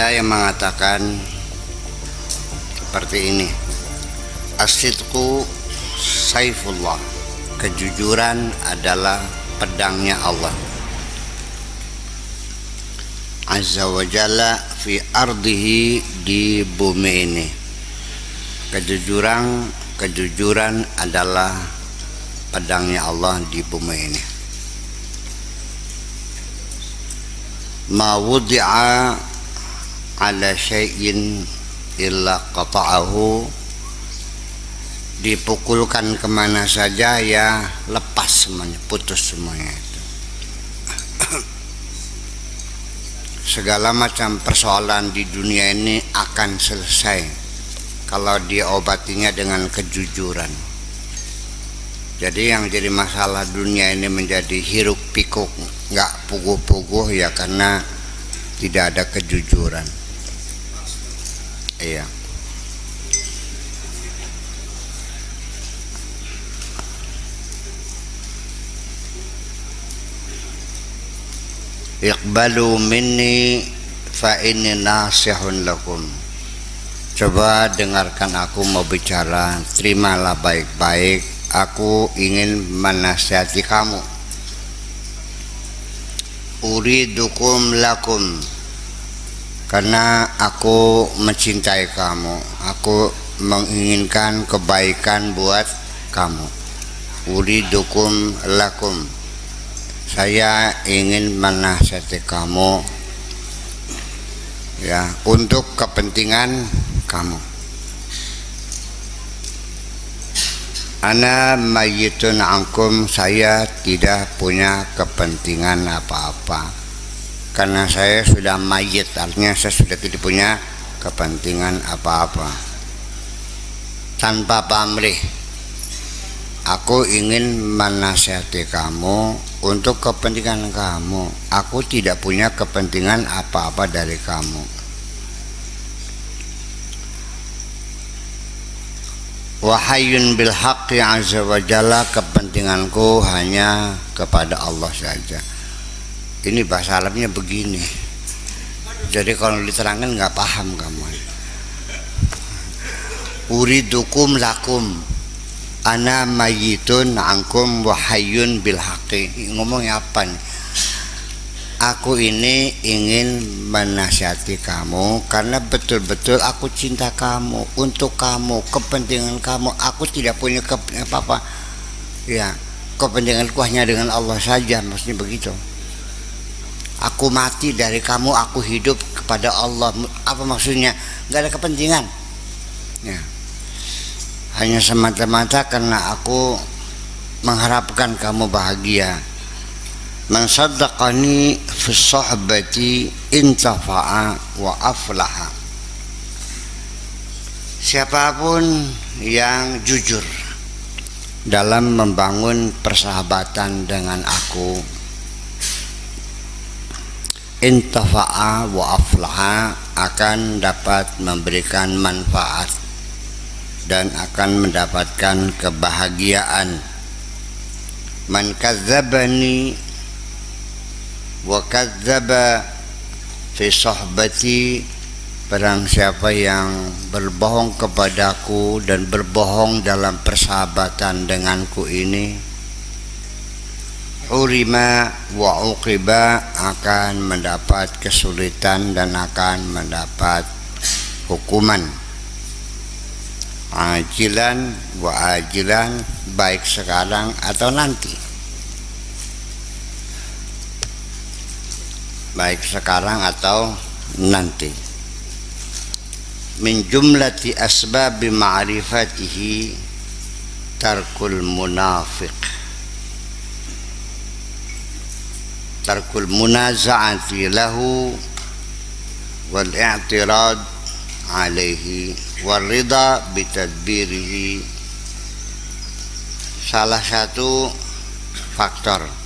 Ada yang mengatakan seperti ini, as-sidqu saifullah, kejujuran adalah pedangnya Allah azza wa jalla fi ardihi, di bumi ini. Kejujuran adalah pedangnya Allah di bumi ini. Ma wudi'a ala syai'in illa qata'ahu, dipukulkan kemana saja ya lepas semuanya, putus semuanya itu. Segala macam persoalan di dunia ini akan selesai kalau diobatinya dengan kejujuran. Jadi yang jadi masalah dunia ini menjadi hiruk pikuk, nggak puguh-puguh ya karena tidak ada kejujuran. Iya. Iqbalu minni fa inni nasihun lakum. Coba dengarkan aku mau bicara, terimalah baik-baik. Aku ingin menasihati kamu. Uridukum lakum, karena aku mencintai kamu. Aku menginginkan kebaikan buat kamu. Uridukum lakum, saya ingin menasihati kamu ya, untuk kepentingan kamu. Ana mayyitun ankum, saya tidak punya kepentingan apa-apa karena saya sudah mayyit, artinya saya sudah tidak punya kepentingan apa-apa. Tanpa pamrih, aku ingin menasihati kamu untuk kepentingan kamu. Aku tidak punya kepentingan apa-apa dari kamu. Wahayyun bil haqqi azza wa jalla, kepentinganku hanya kepada Allah saja. Ini bahasa Arabnya begini. Jadi kalau diterangkan nggak paham kamu. Uridukum lakum, ana mayyitun ankum wahayyun bil haqqi. Ngomongnya apa nih? Aku ini ingin menasihati kamu karena betul-betul aku cinta kamu, untuk kamu, kepentingan kamu. Aku tidak punya apa-apa ya, kepentinganku hanya dengan Allah saja, maksudnya begitu. Aku mati dari kamu, aku hidup kepada Allah. Apa maksudnya? Gak ada kepentingan ya, hanya semata-mata karena aku mengharapkan kamu bahagia. Man saddaqani fi sohbati intafa'a wa aflaha. Siapapun yang jujur dalam membangun persahabatan dengan aku, intafa'a wa aflaha, akan dapat memberikan manfaat dan akan mendapatkan kebahagiaan. Man kadzabani wa kadzdzaba fi sohbati, barang siapa yang berbohong kepadaku dan berbohong dalam persahabatan denganku ini, hurima wa uqiba, akan mendapat kesulitan dan akan mendapat hukuman. Ajilan wa ajilan, baik sekarang atau nanti. Baik sekarang atau nanti. Min jumlati asbabi ma'rifatihi tarkul munafiq, tarkul munaza'ati lahu wal i'tirad alaihi wal ridha bitadbirihi. Salah satu faktor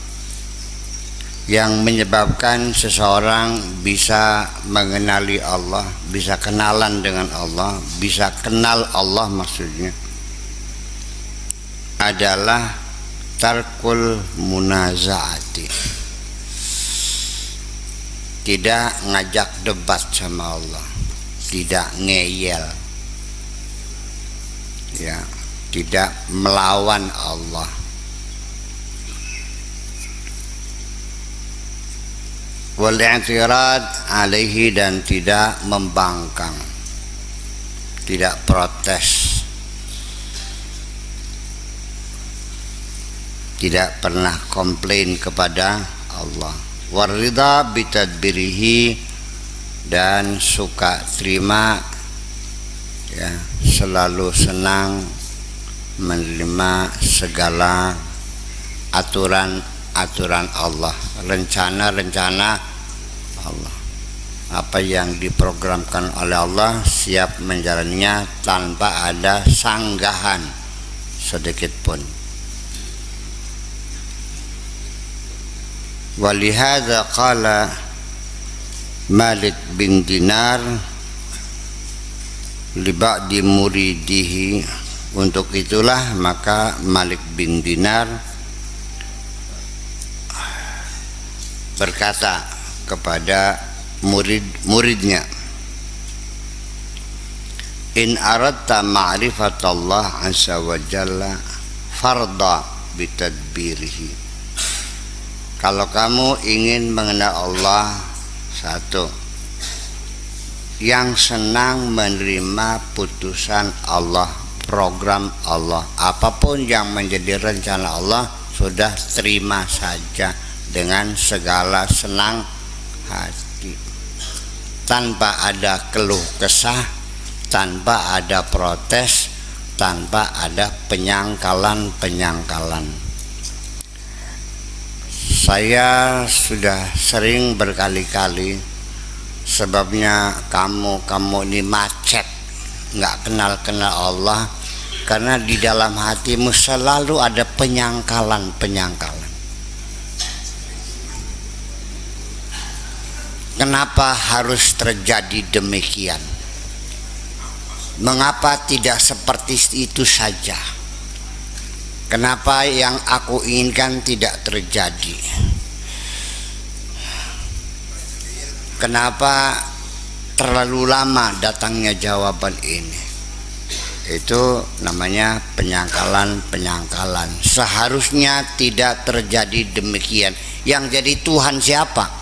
yang menyebabkan seseorang bisa mengenali Allah, bisa kenalan dengan Allah, bisa kenal Allah maksudnya, adalah tarkul munazaati, tidak ngajak debat sama Allah, tidak ngeyel, ya, tidak melawan Allah. Wal i'tirad alaihi, dan tidak membangkang, tidak protes, tidak pernah komplain kepada Allah. Warida bitadbirihi, dan suka terima, ya, selalu senang menerima segala aturan Allah, rencana Allah. Apa yang diprogramkan oleh Allah siap menjalaninya tanpa ada sanggahan sedikit pun. Walihada qala Malik bin Dinar li ba'di muridihi, untuk itulah maka Malik bin Dinar berkata kepada muridnya, in aradta ma'rifatallah azza wa jalla farda bitadbirihi, kalau kamu ingin mengenal Allah, satu, yang senang menerima putusan Allah, program Allah, apapun yang menjadi rencana Allah sudah terima saja dengan segala senang hati, tanpa ada keluh kesah, tanpa ada protes, tanpa ada penyangkalan. Saya sudah sering berkali-kali, sebabnya kamu ini macet, nggak kenal Allah, karena di dalam hatimu selalu ada penyangkalan. Kenapa harus terjadi demikian? Mengapa tidak seperti itu saja? Kenapa yang aku inginkan tidak terjadi? Kenapa terlalu lama datangnya jawaban ini? Itu namanya penyangkalan. Seharusnya tidak terjadi demikian. Yang jadi Tuhan siapa?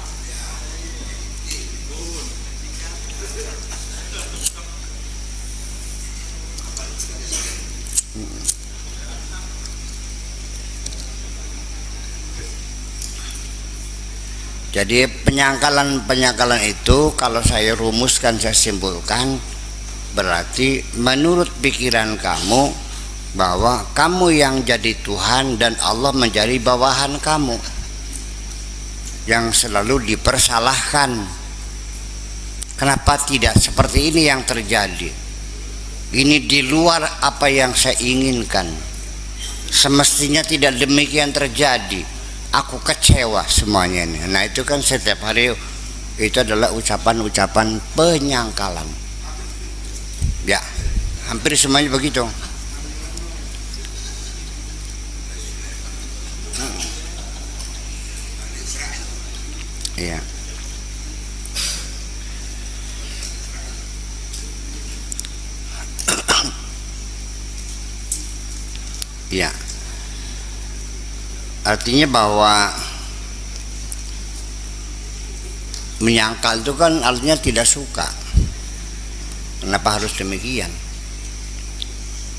Jadi penyangkalan itu kalau saya rumuskan, saya simpulkan, berarti menurut pikiran kamu bahwa kamu yang jadi Tuhan dan Allah menjadi bawahan kamu yang selalu dipersalahkan. Kenapa tidak seperti ini yang terjadi? Ini di luar apa yang saya inginkan. Semestinya tidak demikian terjadi. Aku kecewa semuanya ini. Nah itu kan setiap hari itu adalah ucapan penyangkalan. Ya, hampir semuanya begitu. Iya. Iya. Artinya bahwa menyangkal itu kan artinya tidak suka. Kenapa harus demikian?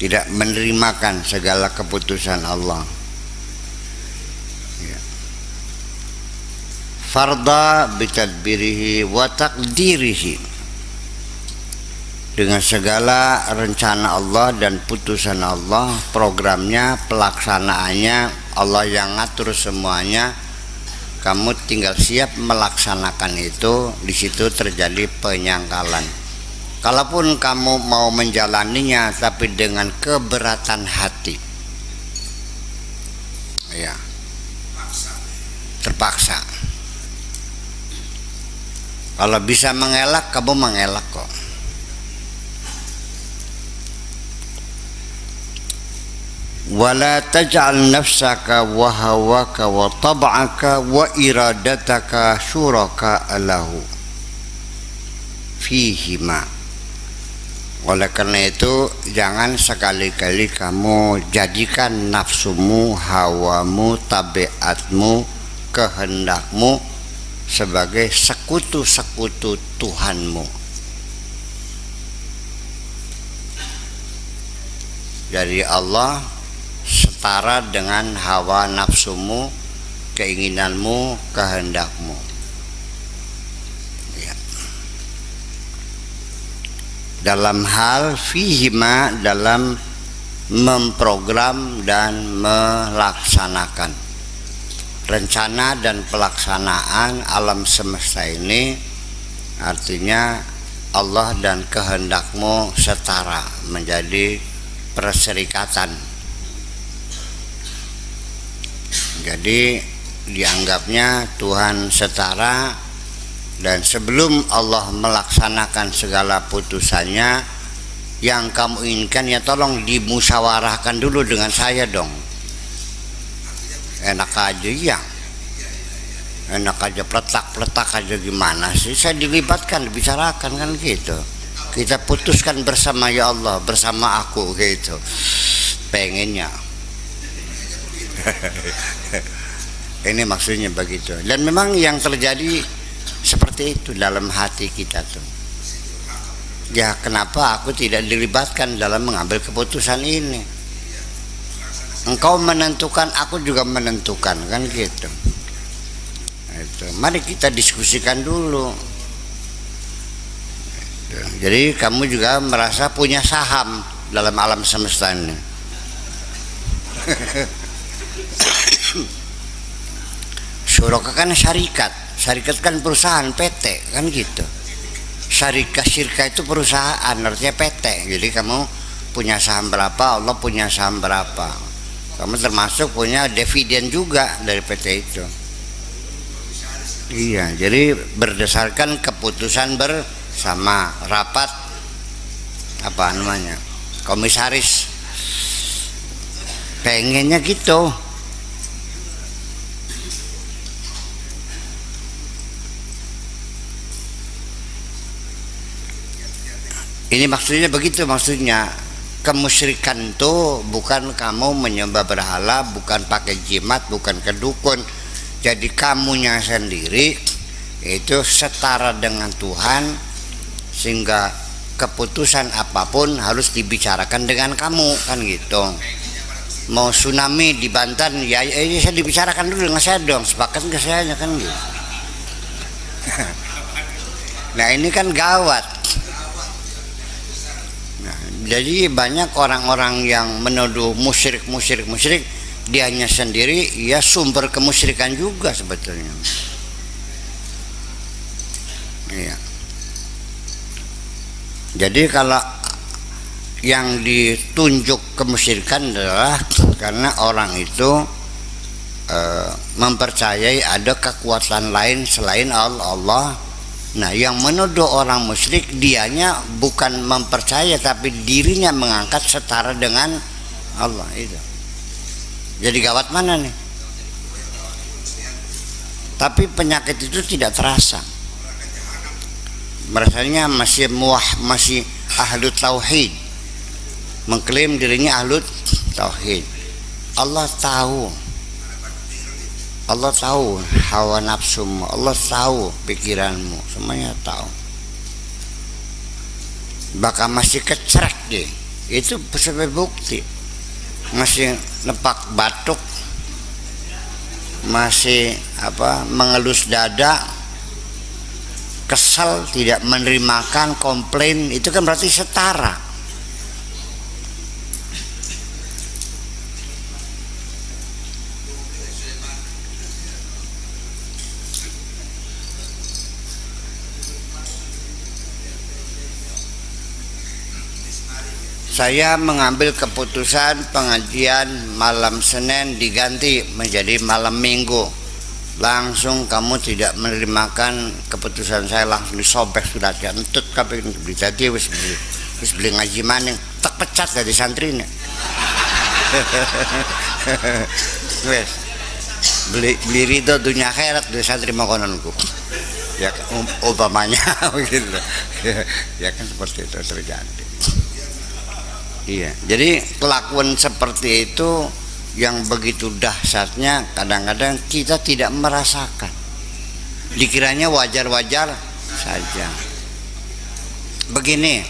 Tidak menerimakan segala keputusan Allah. Ya. Farda bitadbirihi wa taqdirihi, dengan segala rencana Allah dan putusan Allah, programnya, pelaksanaannya Allah yang ngatur semuanya. Kamu tinggal siap melaksanakan itu. Di situ terjadi penyangkalan. Kalaupun kamu mau menjalaninya tapi dengan keberatan hati, ya, terpaksa. Kalau bisa mengelak, kamu mengelak kok. wala taj'al nafsaka wa hawaka wa tab'aka wa iradataka syuraka lahu fihima. Oleh karena itu jangan sekali-kali kamu jadikan nafsumu, hawamu, tabiatmu, kehendakmu sebagai sekutu-sekutu Tuhanmu. Jadi Allah setara dengan hawa nafsumu, keinginanmu, kehendakmu. Ya. Dalam hal fihima, dalam memprogram dan melaksanakan rencana dan pelaksanaan alam semesta ini, artinya Allah dan kehendakmu setara, menjadi perserikatan. Jadi dianggapnya Tuhan setara, dan sebelum Allah melaksanakan segala putusannya, yang kamu inginkan ya tolong dimusyawarahkan dulu dengan saya dong. Enak aja ya, enak aja peletak aja, gimana sih saya dilibatkan, dibicarakan kan gitu, kita putuskan bersama ya Allah, bersama aku gitu pengennya. Ini maksudnya begitu, dan memang yang terjadi seperti itu dalam hati kita tuh. Ya kenapa aku tidak dilibatkan dalam mengambil keputusan ini? Engkau menentukan, aku juga menentukan, kan gitu. Itu. Mari kita diskusikan dulu. Itu. Jadi kamu juga merasa punya saham dalam alam semesta ini. Syuraka kan syarikat, syarikat kan perusahaan PT, kan gitu. Syirka itu perusahaan, artinya PT. Jadi kamu punya saham berapa, Allah punya saham berapa. Kamu termasuk punya dividen juga dari PT itu. Iya, jadi berdasarkan keputusan bersama, rapat apa namanya, komisaris, pengennya gitu. Ini maksudnya begitu, maksudnya kemusyrikan itu bukan kamu menyembah berhala, bukan pakai jimat, bukan ke dukun. Jadi kamunya sendiri itu setara dengan Tuhan, sehingga keputusan apapun harus dibicarakan dengan kamu, kan gitu. Mau tsunami di Banten, ya ini saya dibicarakan dulu dengan saya dong, sepakat ke saya kan gitu. Nah ini kan gawat. Jadi banyak orang-orang yang menuduh musyrik, dianya sendiri ya sumber kemusyrikan juga sebetulnya. Iya. Jadi kalau yang ditunjuk kemusyrikan adalah karena orang itu mempercayai ada kekuatan lain selain Allah. Nah, yang menuduh orang musyrik dianya bukan mempercaya, tapi dirinya mengangkat setara dengan Allah itu. Jadi gawat mana nih? Tapi penyakit itu tidak terasa. Merasanya masih ahlu tauhid, mengklaim dirinya ahlu tauhid. Allah tahu hawa nafsumu, Allah tahu pikiranmu, semuanya tahu. Bahkan masih kecerek deh, itu sebagai bukti. Masih nepak batuk, masih mengelus dada, kesal, tidak menerimakan, komplain, itu kan berarti setara. Saya mengambil keputusan pengajian malam Senin diganti menjadi malam Minggu. Langsung kamu tidak menerimakan keputusan saya, langsung disobek sudah entut kabeh ditadi wis beli ngaji maning tak pecat dari santrinya. Wes beli ridho dunia akhirat dosa terima kononku ya umpamanya begitu ya kan seperti itu terjadi. Iya, jadi kelakuan seperti itu yang begitu dahsyatnya kadang-kadang kita tidak merasakan, dikiranya wajar-wajar saja. Begini,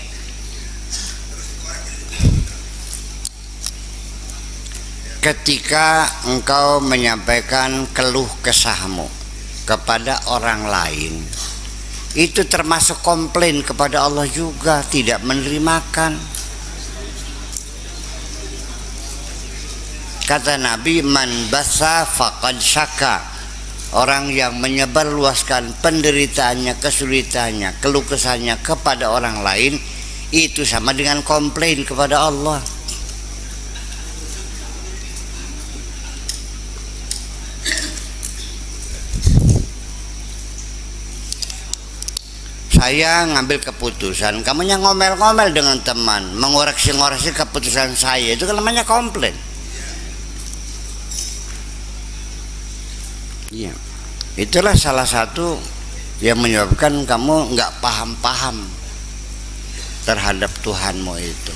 ketika engkau menyampaikan keluh kesahmu kepada orang lain, itu termasuk komplain kepada Allah juga, tidak menerimakan. Kata Nabi, man basa faqad syaka. Orang yang menyebarluaskan penderitaannya, kesulitannya, keluh kesahnya kepada orang lain, itu sama dengan komplain kepada Allah. Saya ngambil keputusan, kamunya ngomel-ngomel dengan teman, mengoreksi-ngoreksi keputusan saya, itu kan namanya komplain. Iya, itulah salah satu yang menyebabkan kamu nggak paham-paham terhadap Tuhanmu itu.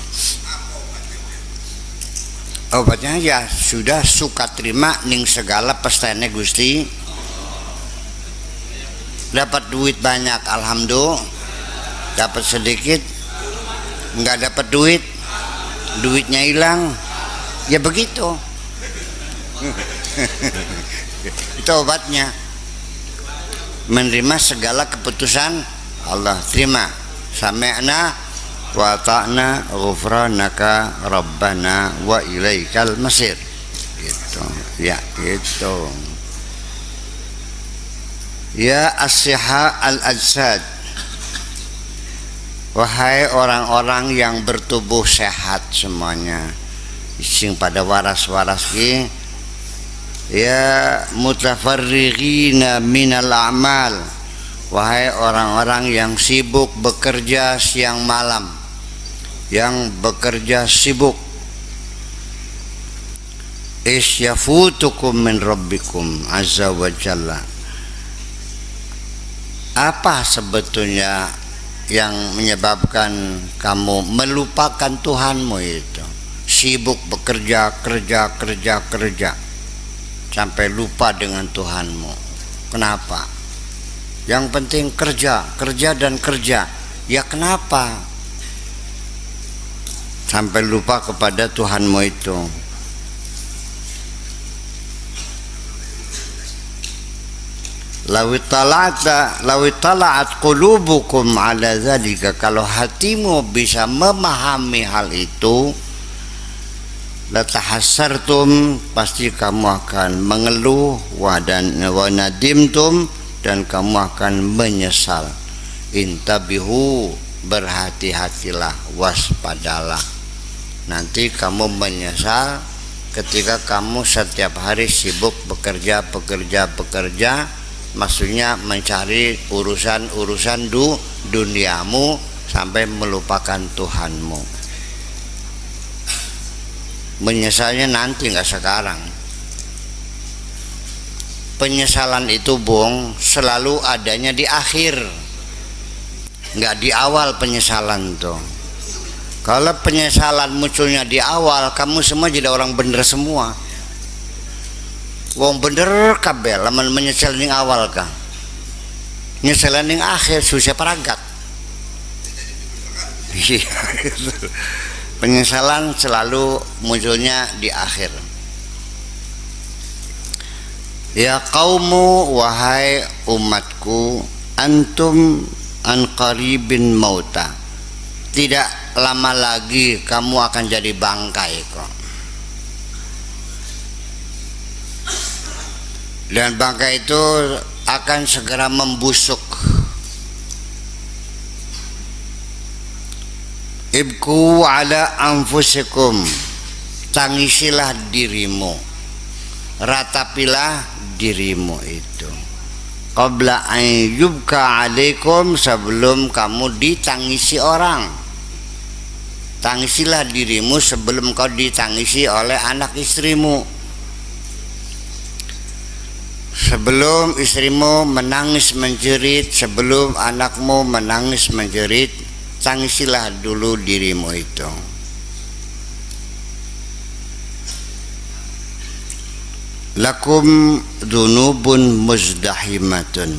Obatnya ya sudah suka terima ning segala pestane Gusti. Dapat duit banyak, alhamdulillah. Dapat sedikit, nggak dapat duit, duitnya hilang, ya begitu. Itu obatnya, menerima segala keputusan Allah. Terima, sami'na wa ta'na ghufranaka rabbana wa ilaikal masir. Gitu ya, gitu. Ya as-siha al-ajsad, wahai orang-orang yang bertubuh sehat semuanya, sing pada waras-waras ki, ya mutafarrighina minal a'mal, wahai orang-orang yang sibuk bekerja siang malam, yang bekerja sibuk, isyafutukum min rabbikum azza wa jalla. Apa sebetulnya yang menyebabkan kamu melupakan Tuhanmu itu? Sibuk bekerja, kerja sampai lupa dengan Tuhanmu. Kenapa? Yang penting kerja dan kerja. Ya kenapa? Sampai lupa kepada Tuhanmu itu. Lawit tala'at qulubukum ala zalika, kalau hatimu bisa memahami hal itu, latahassartum, pasti kamu akan mengeluh, wa nadimtum, dan kamu akan menyesal. Intabihu, berhati-hatilah, waspadalah. Nanti kamu menyesal ketika kamu setiap hari sibuk bekerja, maksudnya mencari urusan duniamu sampai melupakan Tuhanmu. Menyesalnya nanti, nggak sekarang. Penyesalan itu bung selalu adanya di akhir, nggak di awal penyesalan tuh. Kalau penyesalan munculnya di awal, kamu semua jadi orang bener semua. Wong bener kabel, lamun menyesal ning awal kah? Nyesalan ning akhir susah paragat. Iya. Penyesalan selalu munculnya di akhir. Ya qaumu, wahai umatku, antum an qaribin mauta. Tidak lama lagi kamu akan jadi bangkai kok. Dan bangkai itu akan segera membusuk. Ibku ala anfusikum, tangisilah dirimu, ratapilah dirimu itu. Qabla an yubka alaikum, sebelum kamu ditangisi orang. Tangisilah dirimu sebelum kau ditangisi oleh anak istrimu. Sebelum istrimu menangis menjerit, sebelum anakmu menangis menjerit, tangisilah dulu dirimu itu. Lakum dzunubun muzdahimatun.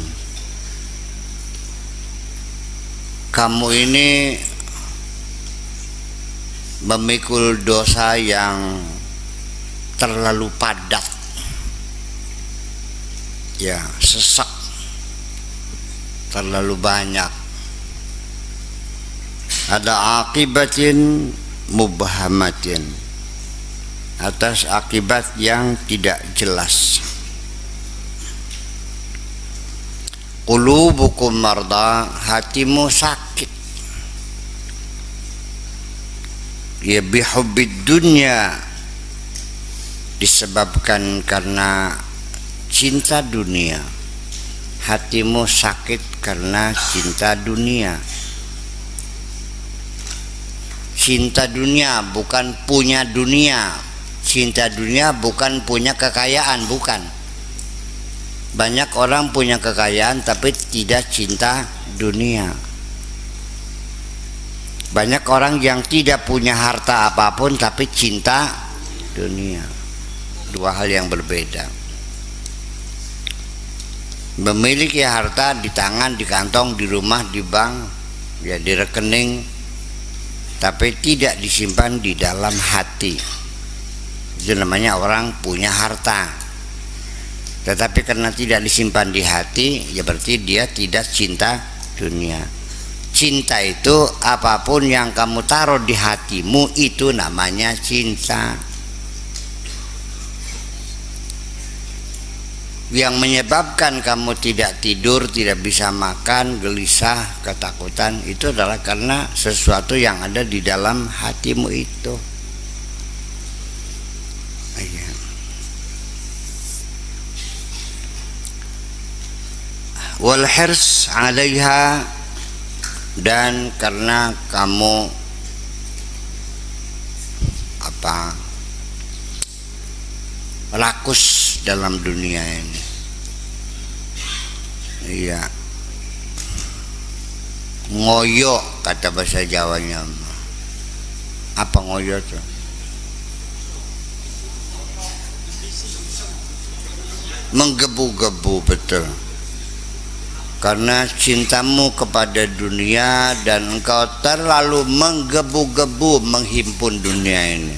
Kamu ini memikul dosa yang terlalu padat, ya, sesak, terlalu banyak. Ada akibatin mubhamatin, atas akibat yang tidak jelas. Qulubukum marda, hatimu sakit. Ya bihubbid dunya, disebabkan karena cinta dunia. Hatimu sakit karena cinta dunia. Cinta dunia bukan punya dunia. Cinta dunia bukan punya kekayaan, bukan. Banyak orang punya kekayaan tapi tidak cinta dunia. Banyak orang yang tidak punya harta apapun tapi cinta dunia. Dua hal yang berbeda. Memiliki harta di tangan, di kantong, di rumah, di bank, ya di rekening, tapi tidak disimpan di dalam hati. Itu namanya orang punya harta. Tetapi karena tidak disimpan di hati, ya berarti dia tidak cinta dunia. Cinta itu apapun yang kamu taruh di hatimu, itu namanya cinta. Yang menyebabkan kamu tidak tidur, tidak bisa makan, gelisah, ketakutan, itu adalah karena sesuatu yang ada di dalam hatimu itu. Wal hirs 'alaiha, dan karena kamu rakus dalam dunia ini. Iya, ngoyo kata bahasa Jawanya. Apa ngoyo tuh? Menggebu-gebu, betul. Karena cintamu kepada dunia dan engkau terlalu menggebu-gebu menghimpun dunia ini.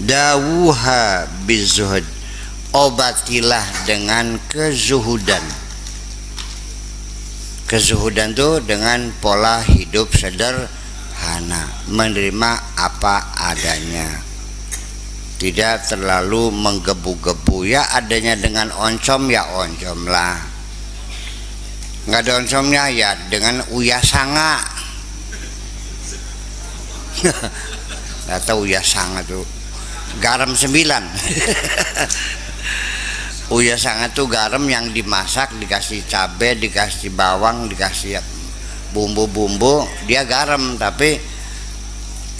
Dawuha bizuhud, obatilah dengan kezuhudan. Kezuhudan itu dengan pola hidup sederhana, menerima apa adanya, tidak terlalu menggebu-gebu. Ya adanya dengan oncom, ya oncom lah. Nggak ada oncomnya, ya dengan uyasanga. Atau uyasanga tuh garam 9. Uyasanga tuh garam yang dimasak, dikasih cabai, dikasih bawang, dikasih bumbu-bumbu, dia garam. Tapi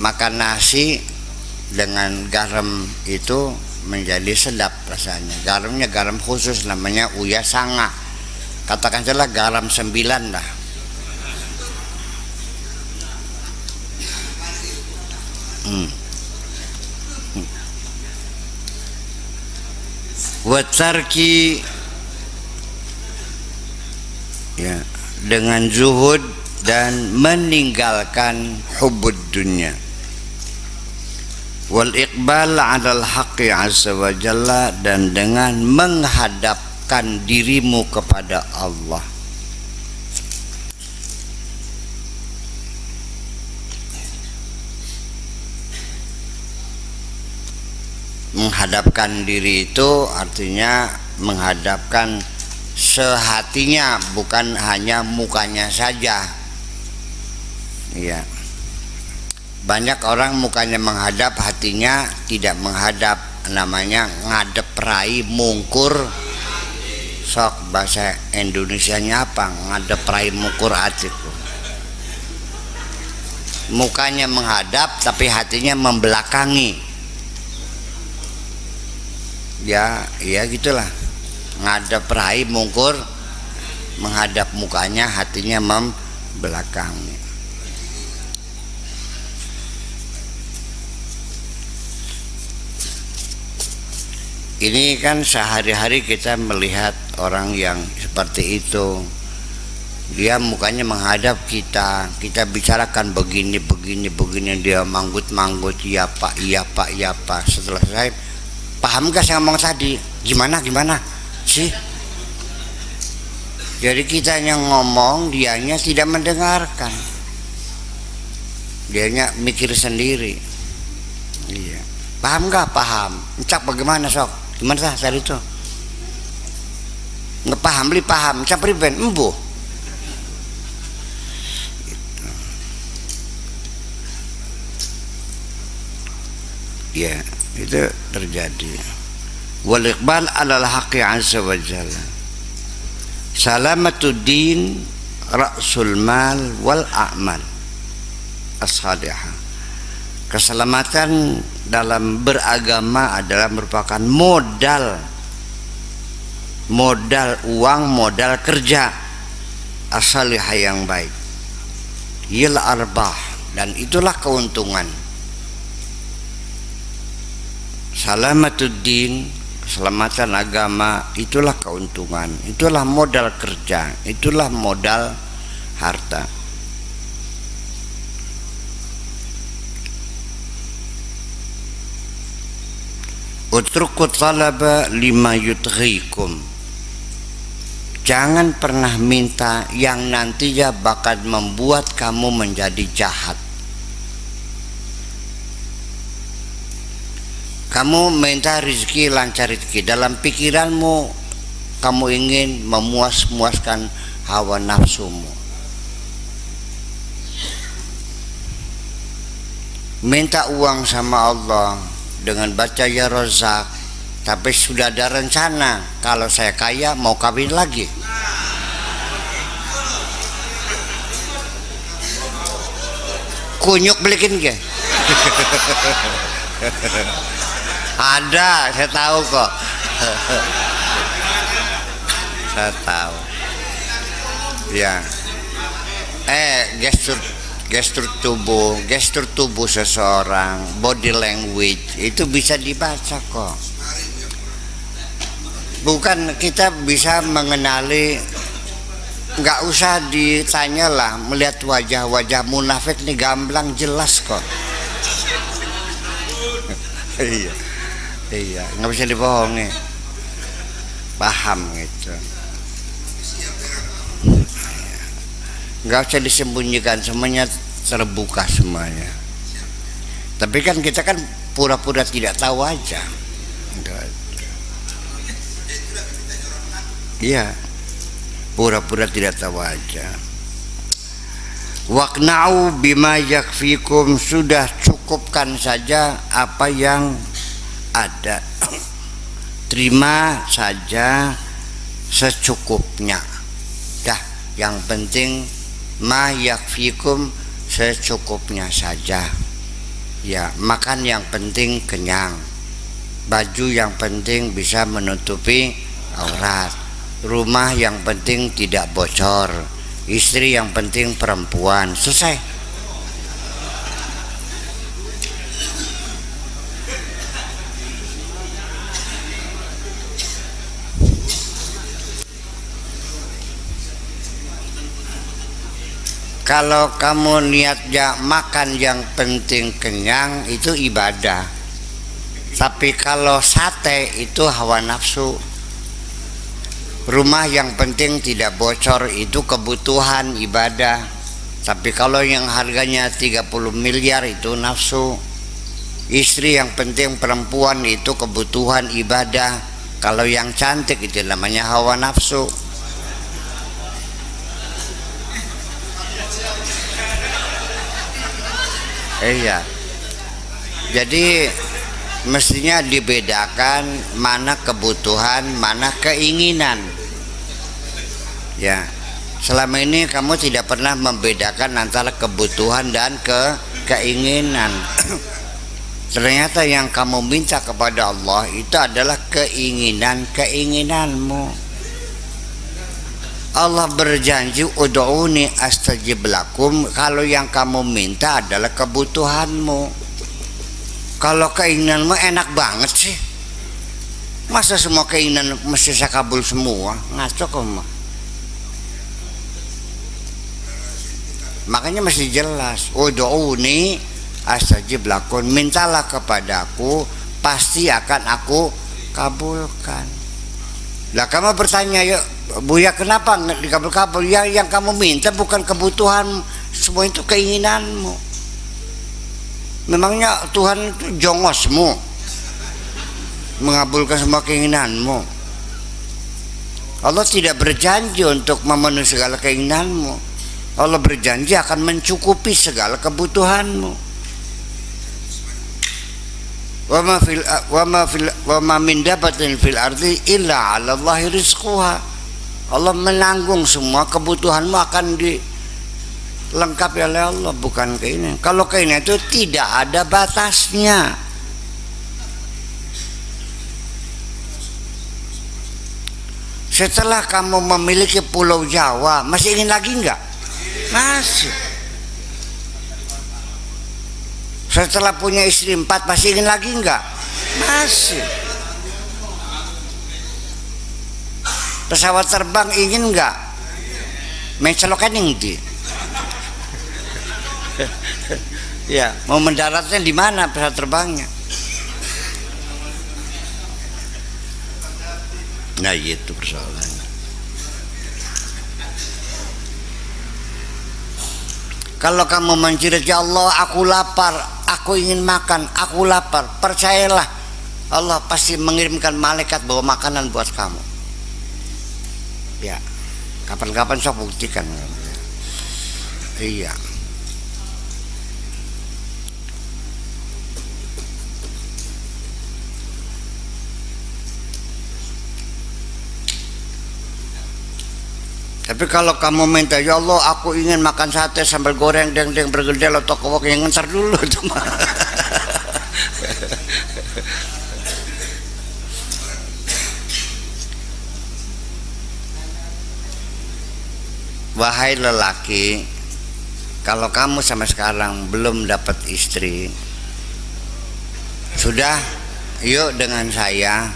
makan nasi dengan garam itu menjadi sedap rasanya. Garamnya garam khusus, namanya uyasanga. Katakan saja garam 9 lah. Watarki, ya, dengan zuhud dan meninggalkan hubbud dunya. Wal iqbal 'alal haqqi 'azza wa jalla, dan dengan menghadapkan dirimu kepada Allah. Menghadapkan diri itu artinya menghadapkan sehatinya, bukan hanya mukanya saja. Iya. Banyak orang mukanya menghadap, hatinya tidak menghadap. Namanya ngadep rai mungkur. Sok bahasa Indonesianya apa? Ngadep rai mungkur hatiku. mukanya menghadap tapi hatinya membelakangi. Ya gitulah, ngadap rai mungkur, menghadap mukanya, hatinya membelakangi. Ini kan sehari-hari kita melihat orang yang seperti itu. Dia mukanya menghadap kita, kita bicarakan begini, dia manggut-manggut, iya pak. Setelah saya paham gak saya ngomong tadi? Gimana sih? Jadi kita yang ngomong, dianya tidak mendengarkan, dianya mikir sendiri. Iya. Paham gak? Paham. Cak bagaimana sok? Gimana tadi itu? Nggak paham, beli paham. Cak priben, embuh. Ya, itu terjadi. Wal iqbal 'alal haqqi 'azza wa jalla. Salamatud-din ra'sul mal wal a'mal as-salihah. Keselamatan dalam beragama adalah merupakan modal uang, modal kerja as-salihah yang baik. Yil arbah, dan itulah keuntungan. Salamatuddin, keselamatan agama, itulah keuntungan, itulah modal kerja, itulah modal harta. Utrukut talaba lima yutghikum. Jangan pernah minta yang nantinya bakal membuat kamu menjadi jahat. Kamu minta rezeki, lancar rezeki, dalam pikiranmu kamu ingin memuaskan hawa nafsumu. Minta uang sama Allah dengan baca ya Razak, tapi sudah ada rencana, kalau saya kaya mau kawin lagi. Kunyuk belikin ke? Ada, saya tahu kok. Saya tahu. Ya. Gestur tubuh seseorang, body language itu bisa dibaca kok. Bukan kita bisa mengenali, nggak usah ditanyalah, melihat wajah-wajah munafik nih gamblang jelas kok. Iya, nggak bisa dibohongi, paham gitu. Nggak usah disembunyikan, semuanya terbuka semuanya. Tapi kan kita kan pura-pura tidak tahu aja. Iya, pura-pura tidak tahu aja. Waqna'u bima yakfikum, sudah cukupkan saja apa yang ada. Terima saja secukupnya. Dah, yang penting ma yakfikum, secukupnya saja. Ya, makan yang penting kenyang. Baju yang penting bisa menutupi aurat. Rumah yang penting tidak bocor. Istri yang penting perempuan. Selesai. Kalau kamu niatnya makan yang penting kenyang, itu ibadah. Tapi kalau sate itu hawa nafsu. Rumah yang penting tidak bocor itu kebutuhan ibadah. Tapi kalau yang harganya 30 miliar itu nafsu. Istri yang penting perempuan itu kebutuhan ibadah. Kalau yang cantik itu namanya hawa nafsu. Iya. Jadi mestinya dibedakan mana kebutuhan, mana keinginan. Ya. selama ini kamu tidak pernah membedakan antara kebutuhan dan keinginan. Ternyata yang kamu minta kepada Allah itu adalah keinginanmu. Allah berjanji ud'uni astajib lakum. Kalau yang kamu minta adalah kebutuhanmu. Kalau keinginanmu enak banget sih, masa semua keinginan mesti saya kabul semua? Ngaco kamu. Makanya mesti jelas, ud'uni astajib lakum, mintalah kepadaku, pasti akan aku kabulkan. Lah kamu bertanya, ya Buya, kenapa nggak dikabul-kabul? Ya yang kamu minta bukan kebutuhan, semua itu keinginanmu. Memangnya Tuhan itu jongosmu mengabulkan semua keinginanmu? Allah tidak berjanji untuk memenuhi segala keinginanmu. Allah berjanji akan mencukupi segala kebutuhanmu. Wa ma min dabatin fil ardi illa 'ala Allahi rizquha. Allah menanggung semua kebutuhanmu, akan dilengkapi oleh Allah, bukan keinginan. Kalau keinginan itu tidak ada batasnya. Setelah kamu memiliki Pulau Jawa, masih ingin lagi enggak? Masih. Setelah punya istri 4, masih ingin lagi enggak? Masih. Pesawat terbang ingin enggak? Mencelokan di. Ya, mau mendaratnya di mana pesawat terbangnya? Nah, itu persoalannya. Kalau kamu menjerit, ya Allah, aku lapar, aku ingin makan, aku lapar, percayalah, Allah pasti mengirimkan malaikat bawa makanan buat kamu. Ya, kapan-kapan sok buktikan. Iya. Tapi kalau kamu minta, ya Allah, aku ingin makan sate sambal goreng deng-deng bergedel atau kowok, yang ntar dulu cuma. Wahai lelaki, kalau kamu sampai sekarang belum dapat istri, sudah, yuk dengan saya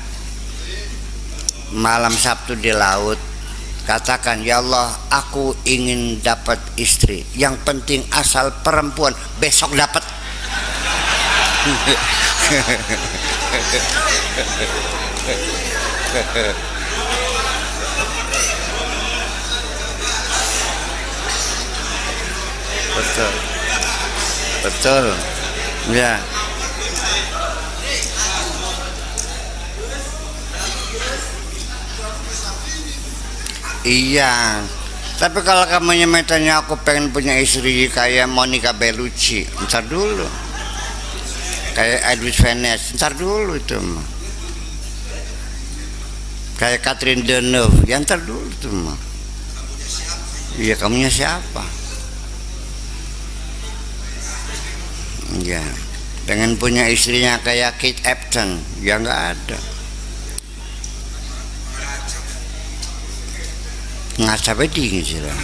malam Sabtu di laut, katakan, ya Allah, aku ingin dapat istri, yang penting asal perempuan, besok dapat. Betul, betul, ya. Iya, tapi kalau kamu nyemetanya aku pengen punya istri kayak Monica Bellucci, ntar dulu. Kayak Edwin Venice, ntar dulu itu mah. Kayak Catherine Deneuve, ya ntar dulu itu mah. Iya, kamunya siapa? Ya, pengen punya istrinya kayak Kate Upton, ya nggak ada. Ngaca beding sih lah.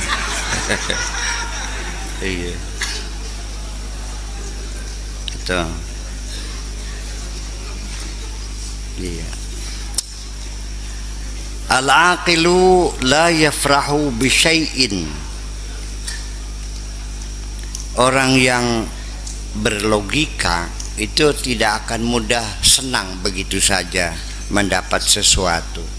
Iya, itu. Iya. Al-aqilu la yafrahu bi syai'in. Orang yang berlogika itu tidak akan mudah senang begitu saja mendapat sesuatu.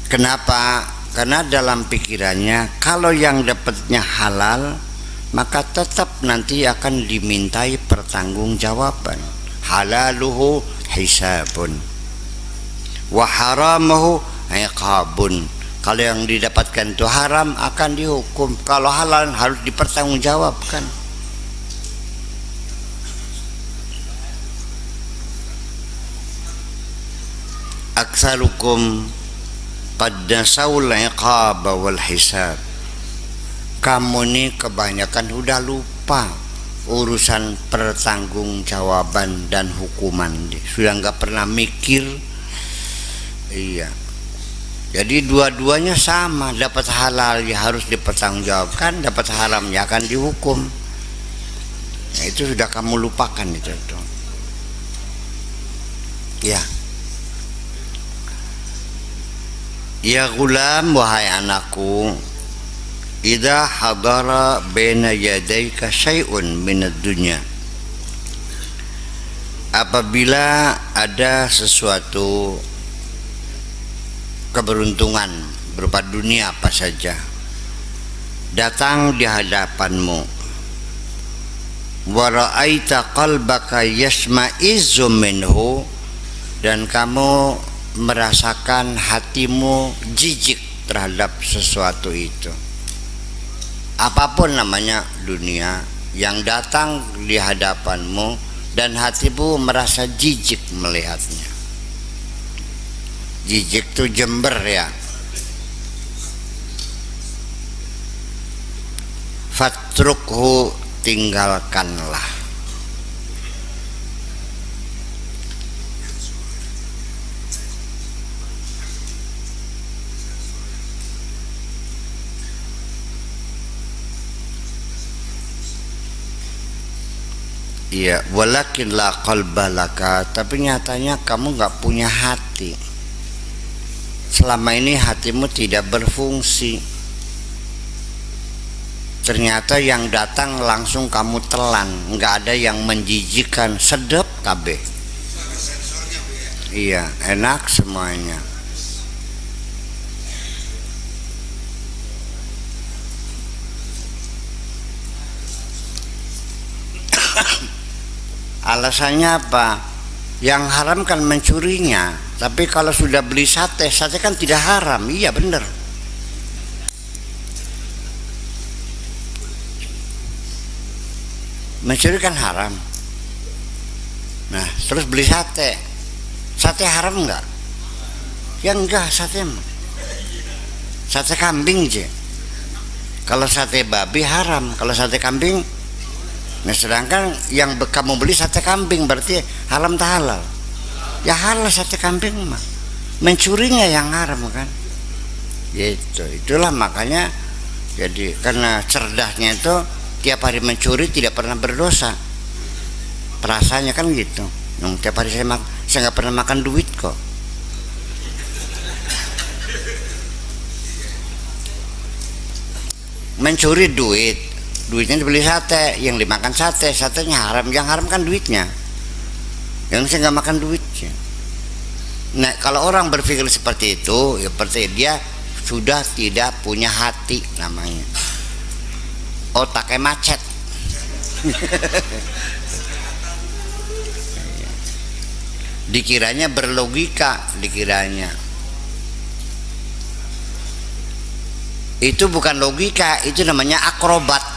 Kenapa? Karena dalam pikirannya kalau yang dapatnya halal, maka tetap nanti akan dimintai pertanggungjawaban. Halaluhu hisabun wa haramuhu iqabun. Kalau yang didapatkan itu haram akan dihukum, kalau halal harus dipertanggungjawabkan. Aksarukum qad nasaul iqaba wal hisab. Kamu nih kebanyakan udah lupa urusan pertanggungjawaban dan hukuman, sudah nggak pernah mikir. Iya, jadi dua-duanya sama, dapat halal ya harus dipertanggungjawabkan, dapat haram ya akan dihukum. Nah, itu sudah kamu lupakan itu tuh. Ya. Ya gulam, wahai anakku, idza hadara baina yadayka syai'un minad dunya, apabila ada sesuatu keberuntungan berupa dunia apa saja datang di hadapanmu, wa ra'aita qalbaka yasma'izzu minhu, dan kamu merasakan hatimu jijik terhadap sesuatu itu, apapun namanya dunia yang datang di hadapanmu dan hatimu merasa jijik melihatnya. Jijik tuh jember ya. Fatrukhu, tinggalkanlah. Iya, walakin la qalba laka, tapi nyatanya kamu nggak punya hati. Selama ini hatimu tidak berfungsi. Ternyata yang datang langsung kamu telan, nggak ada yang menjijikan, sedep kabeh. Iya, enak semuanya. Alasannya apa? Yang haram kan mencurinya, tapi kalau sudah beli sate, sate kan tidak haram. Iya benar. Mencuri kan haram. Nah, terus beli sate, sate haram enggak? Ya enggak, sate kambing aja. Kalau sate babi haram, kalau sate kambing. Nah, sedangkan yang kamu beli sate kambing berarti haram tak halal? Ya halal sate kambing mah. Mencurinya yang haram kan? Gitu. Itulah makanya jadi karena cerdasnya itu tiap hari mencuri tidak pernah berdosa. Perasaannya kan gitu. Tiap hari saya nggak pernah makan duit kok. Mencuri duitnya dibeli sate, yang dimakan satenya haram, yang haram kan duitnya, yang saya nggak makan duitnya. Nah, kalau orang berpikir seperti itu, ya berarti dia sudah tidak punya hati namanya, otaknya macet. Dikiranya berlogika, dikiranya itu bukan logika, itu namanya akrobat.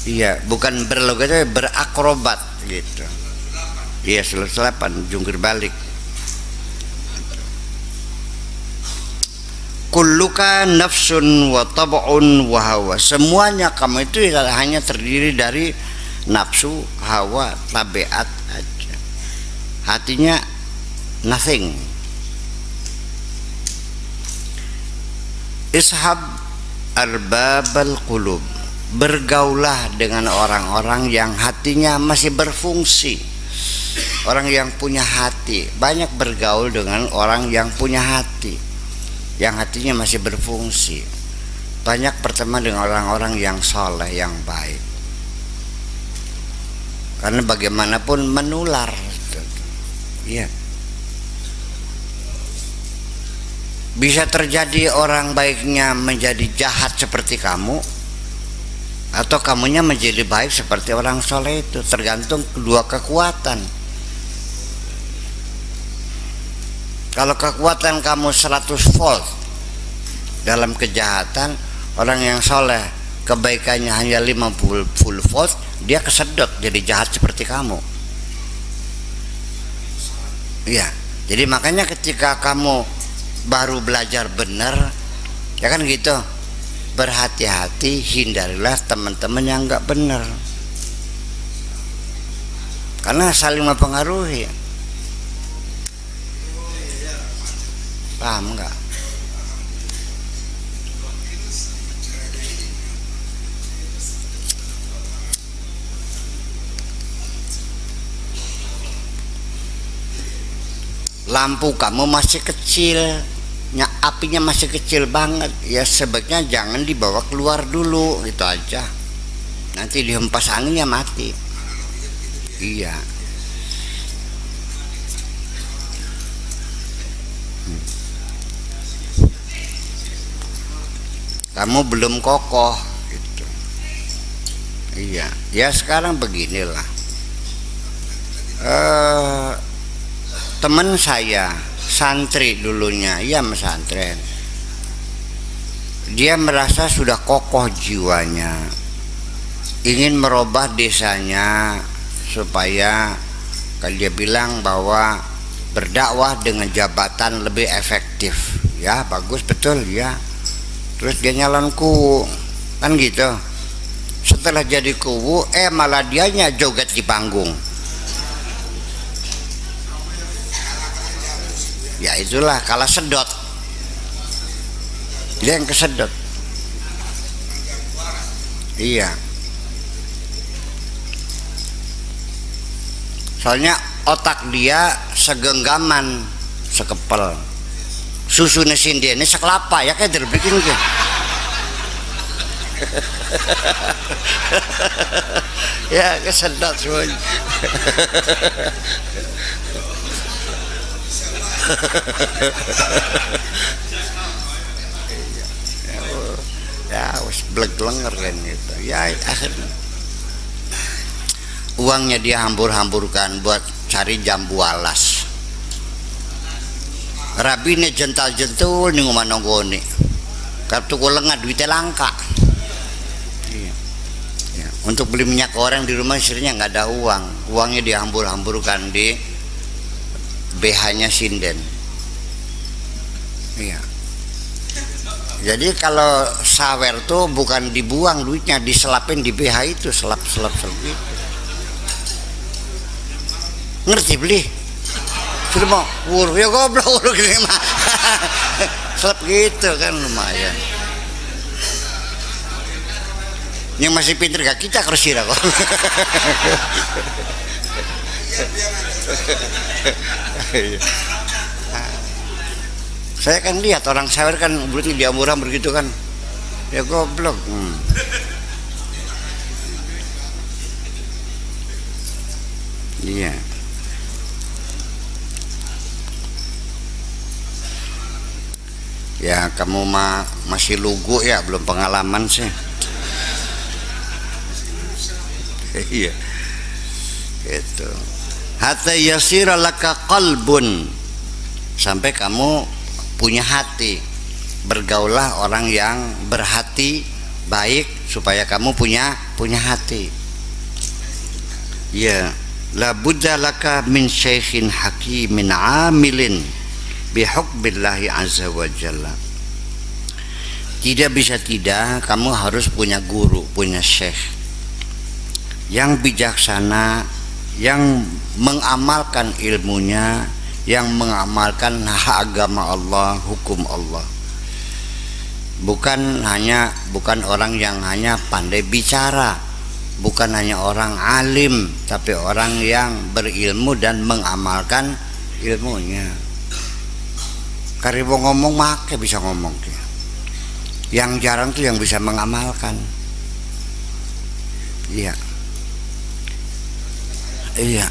Iya, bukan berlogika, berakrobat gitu. Iya, sulap-sulapan, jungkir balik. Kulluka nafsun wa tab'un wa hawa. Semuanya kamu itu hanya terdiri dari nafsu, hawa, tabiat aja. Hatinya nothing. Ishab arbabal qulub, bergaulah dengan orang-orang yang hatinya masih berfungsi, orang yang punya hati. Banyak bergaul dengan orang yang punya hati, yang hatinya masih berfungsi. Banyak berteman dengan orang-orang yang soleh, yang baik, karena bagaimanapun menular. Iya, bisa terjadi orang baiknya menjadi jahat seperti kamu, atau kamunya menjadi baik seperti orang soleh. Itu tergantung kedua kekuatan. Kalau kekuatan kamu 100 volt dalam kejahatan, orang yang soleh kebaikannya hanya 50 volt, dia kesedot jadi jahat seperti kamu. Iya, Jadi makanya ketika kamu baru belajar benar, ya kan gitu, berhati-hati, hindarilah teman-teman yang nggak benar, karena saling mempengaruhi. Paham nggak? Lampu kamu masih kecil, apinya masih kecil banget, ya sebaiknya jangan dibawa keluar dulu, gitu aja. Nanti dihempas anginnya mati. Iya. Kamu belum kokoh, gitu. Iya. Ya sekarang beginilah. Teman saya santri dulunya, ia pesantren, dia merasa sudah kokoh jiwanya, ingin merubah desanya supaya, kalau dia bilang bahwa berdakwah dengan jabatan lebih efektif. Ya bagus, betul ya. Terus dia nyalon kuwu, kan gitu. Setelah jadi kuwu, malah dianya joget di panggung. Ya itulah, kalah sedot, dia yang kesedot. Iya, soalnya otak dia segenggaman, sekepel. Susu nesin dia ini sekelapa, ya kayak terbikin ke. Ya kesedot semuanya. Ya wis bleg-blenger kan gitu. Ya akhirnya uangnya dia hambur-hamburkan buat cari jambu alas. Rabine jental-jentul ning omah nonggone. Kartu kulengan duitnya langka. Iya. Ya, untuk beli minyak goreng di rumah istrinya nggak ada uang. Uangnya dihambur-hamburkan di BH-nya sinden. Iya. Jadi kalau sawer tuh bukan dibuang duitnya, diselapin di BH itu, selap gitu. Ngerti beli? Sudah mau wur, ya goblok wur gini mah. Selap gitu kan lumayan. Yang masih pinter gak kita kersira kok. Saya kan lihat orang sawer kan berarti dia murah begitu kan, ya goblok. Iya. Ya kamu masih lugu ya, belum pengalaman sih. Iya. Itu. Hatta yasira laka qalbun, sampai kamu punya hati. Bergaulah orang yang berhati baik supaya kamu punya hati. Ya, la budda laka min syaikhin hakimin amilin bihubbillahi azza wa jalla. Tidak bisa tidak, kamu harus punya guru, punya syekh yang bijaksana, yang mengamalkan ilmunya, yang mengamalkan agama Allah, hukum Allah. Bukan orang yang hanya pandai bicara, bukan hanya orang alim, tapi orang yang berilmu dan mengamalkan ilmunya. Karibu ngomong make bisa ngomong. Yang jarang tuh yang bisa mengamalkan. Iya. Iya.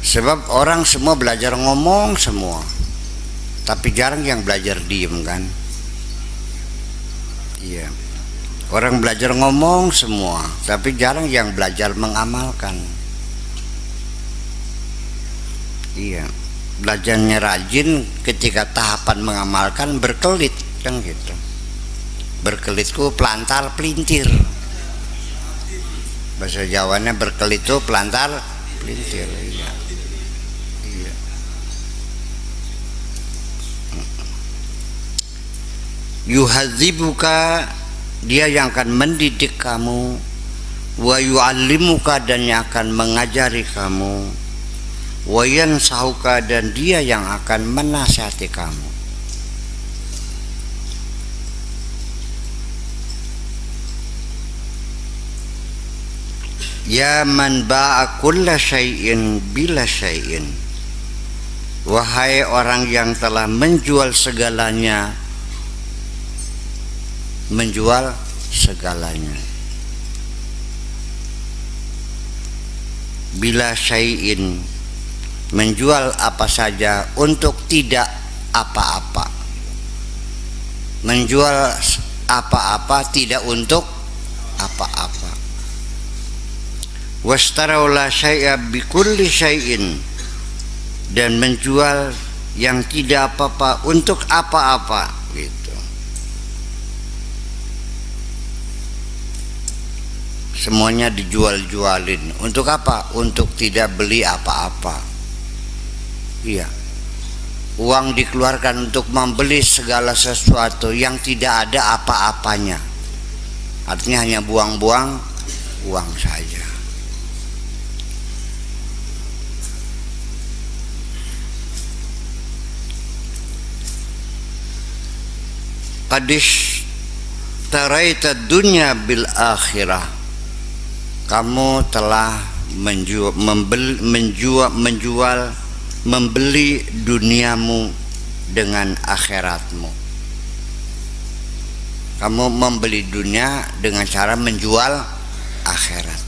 Sebab orang semua belajar ngomong semua, tapi jarang yang belajar diem kan. Iya. Orang belajar ngomong semua, tapi jarang yang belajar mengamalkan. Iya. Belajarnya rajin, ketika tahapan mengamalkan berkelit kan gitu. Berkelitku pelantar pelintir. Bahasa Jawanya berkelit itu pelantar pelintir. Iya. yuhadzibuka, dia yang akan mendidik kamu, wa yu'allimuka, dan yang akan mengajari kamu, wa yansahuka, dan dia yang akan menasihati kamu. Ya man ba'a kulla syai'in bila syai'in, wahai orang yang telah menjual segalanya, menjual segalanya, bila syai'in, menjual apa saja untuk tidak apa-apa, menjual apa-apa tidak untuk apa-apa. Wastarau la syai'a bikulli syai'in, dan menjual yang tidak apa-apa untuk apa-apa gitu. Semuanya dijual-jualin. Untuk apa? Untuk tidak beli apa-apa. Iya. Uang dikeluarkan untuk membeli segala sesuatu yang tidak ada apa-apanya. Artinya hanya buang-buang uang saja. Qadish taraita dunya bil akhirah, kamu telah membeli duniamu dengan akhiratmu. Kamu membeli dunia dengan cara menjual akhirat,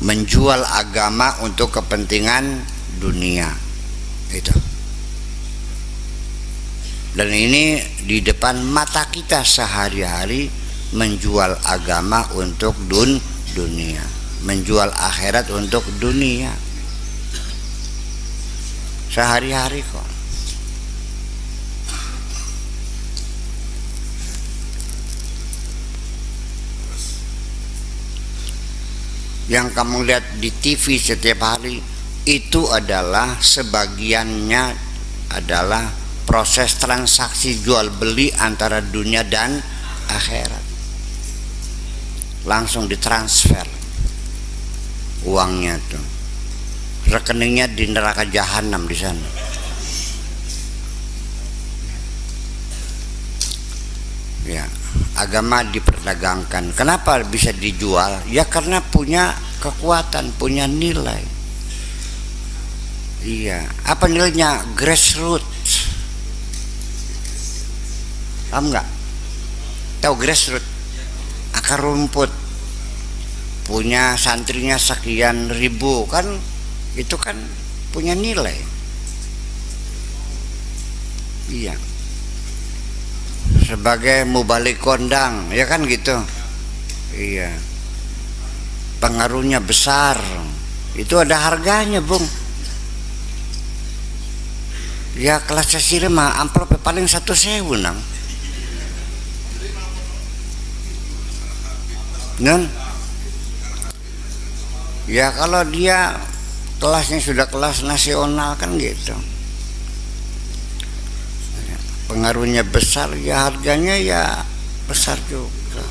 menjual agama untuk kepentingan dunia itu. Dan ini di depan mata kita sehari-hari, menjual agama untuk dunia, menjual akhirat untuk dunia, sehari-hari kok. Yang kamu lihat di TV setiap hari itu adalah sebagiannya adalah proses transaksi jual beli antara dunia dan akhirat. Langsung ditransfer uangnya tuh, rekeningnya di neraka jahanam di sana. Ya, agama diperdagangkan. Kenapa bisa dijual? Ya karena punya kekuatan, punya nilai. Iya, apa nilainya? Grassroots. Paham nggak? Tahu grassroots? Akar rumput. Punya santrinya sekian ribu, kan itu kan punya nilai. Iya. Sebagai mubalik kondang, ya kan gitu. Iya. Pengaruhnya besar. Itu ada harganya, Bung. Ya kelas sesire mah amplopnya paling 1.000 nang. Non? Ya kalau dia kelasnya sudah kelas nasional kan gitu, pengaruhnya besar, ya harganya ya besar juga.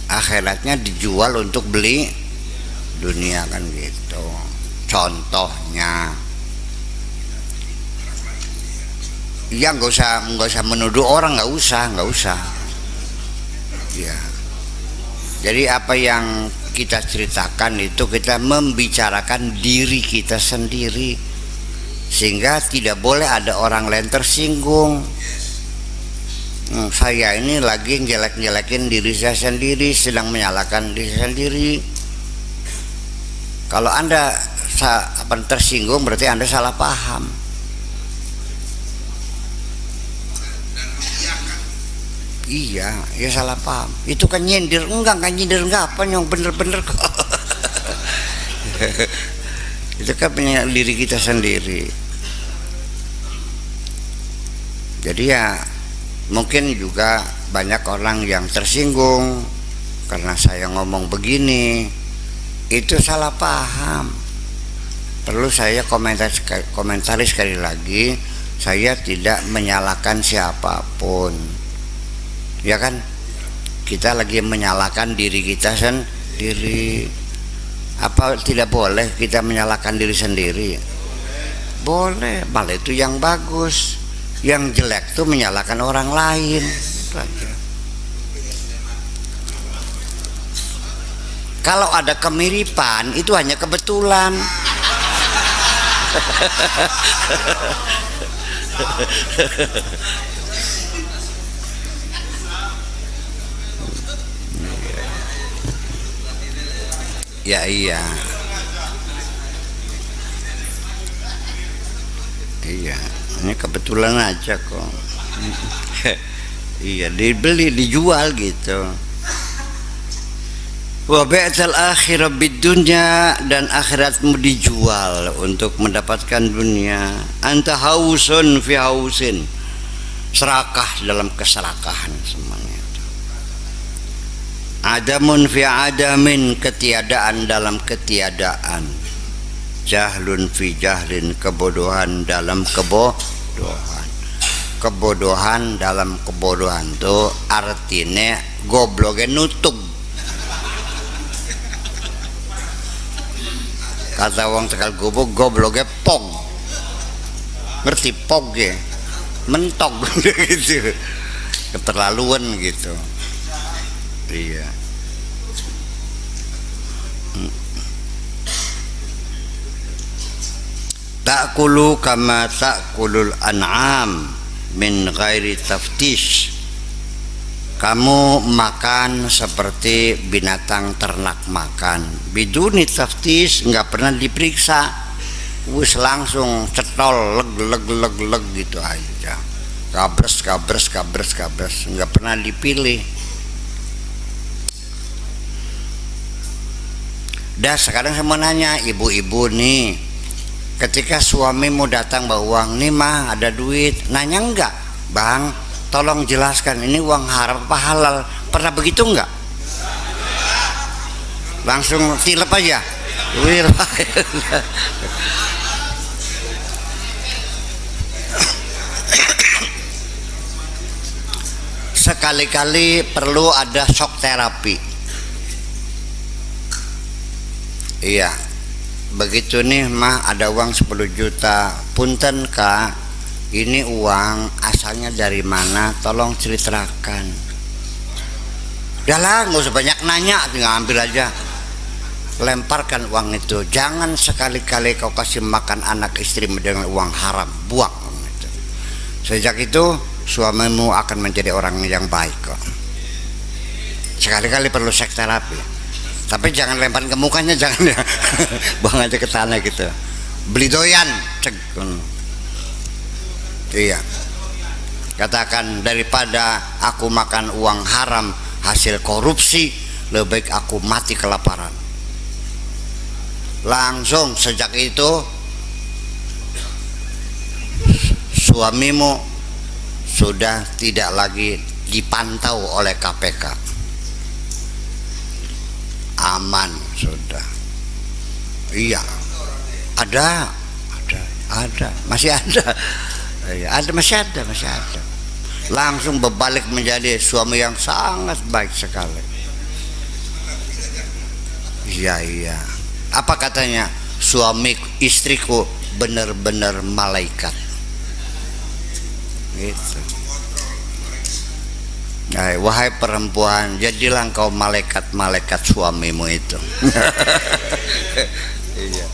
Akhiratnya dijual untuk beli dunia kan gitu. Contohnya, ya nggak usah menuduh orang, nggak usah. Ya. Jadi apa yang kita ceritakan itu kita membicarakan diri kita sendiri, sehingga tidak boleh ada orang lain tersinggung. Saya ini lagi ngelek-ngelekin diri saya sendiri, sedang menyalahkan diri saya sendiri. Kalau Anda tersinggung berarti Anda salah paham. Iya, ya salah paham. Itu kan nyindir, enggak nyindir, enggak apa yang bener-bener kok. Itu kan punya diri kita sendiri. Jadi ya mungkin juga banyak orang yang tersinggung karena saya ngomong begini. Itu salah paham. perlu saya komentari sekali lagi, saya tidak menyalahkan siapapun, ya kan? Kita lagi menyalahkan diri kita sendiri. Apa tidak boleh kita menyalahkan diri sendiri? Boleh, malah itu yang bagus. Yang jelek tuh menyalahkan orang lain. Itu aja. Kalau ada kemiripan itu hanya kebetulan. Ya iya. Iya, ini kebetulan aja kok. Iya, dibeli, dijual gitu. Wa bai'tal akhirah bidunya, dan akhiratmu dijual untuk mendapatkan dunia. Anta hausun fi hausin, serakah dalam keserakahan semuanya. Adamun fi adamin, ketiadaan dalam ketiadaan. Jahlun fi jahlin, kebodohan dalam kebodohan. Kebodohan dalam kebodohan tuh artinya gobloknya nutup. Kata wong Tegal Gubuk, gobloknya pog. Ngerti pog ya? Mentok gitu. Keterlaluan gitu. Iya. Ta'kulu kama ta'kulul an'am min ghairi taftish. Kamu makan seperti binatang ternak makan, biduni taftish, nggak pernah diperiksa, wis langsung cetol leg gitu aja, kabres, nggak pernah dipilih. Dah sekarang saya mau nanya ibu-ibu nih, ketika suamimu datang bawa uang, nih mah ada duit, nanya enggak, bang tolong jelaskan ini uang haram apa halal, pernah begitu enggak? Langsung tilep aja. Sekali-kali perlu ada shock terapi. Iya, begitu nih mah ada uang 10 juta, punten kak, ini uang asalnya dari mana, tolong ceritakan. Udahlah, nggak usah banyak nanya, tinggal ambil aja, lemparkan uang itu. Jangan sekali-kali kau kasih makan anak istri dengan uang haram, buang itu. Sejak itu suamimu akan menjadi orang yang baik kok. Sekali-kali perlu seks terapi. Tapi jangan lempar ke mukanya, jangan ya. Buang aja ke tanah gitu. Beli doyan, cek. Iya. Katakan, daripada aku makan uang haram hasil korupsi, lebih baik aku mati kelaparan. Langsung sejak itu suamimu sudah tidak lagi dipantau oleh KPK. Aman sudah. Iya, ada, masih ada. Iya, masih ada. Langsung berbalik menjadi suami yang sangat baik sekali. Iya. Apa katanya? Suami istriku benar-benar malaikat. Gitu. Nah, wahai perempuan, jadilah engkau malaikat-malaikat suamimu itu. Iya.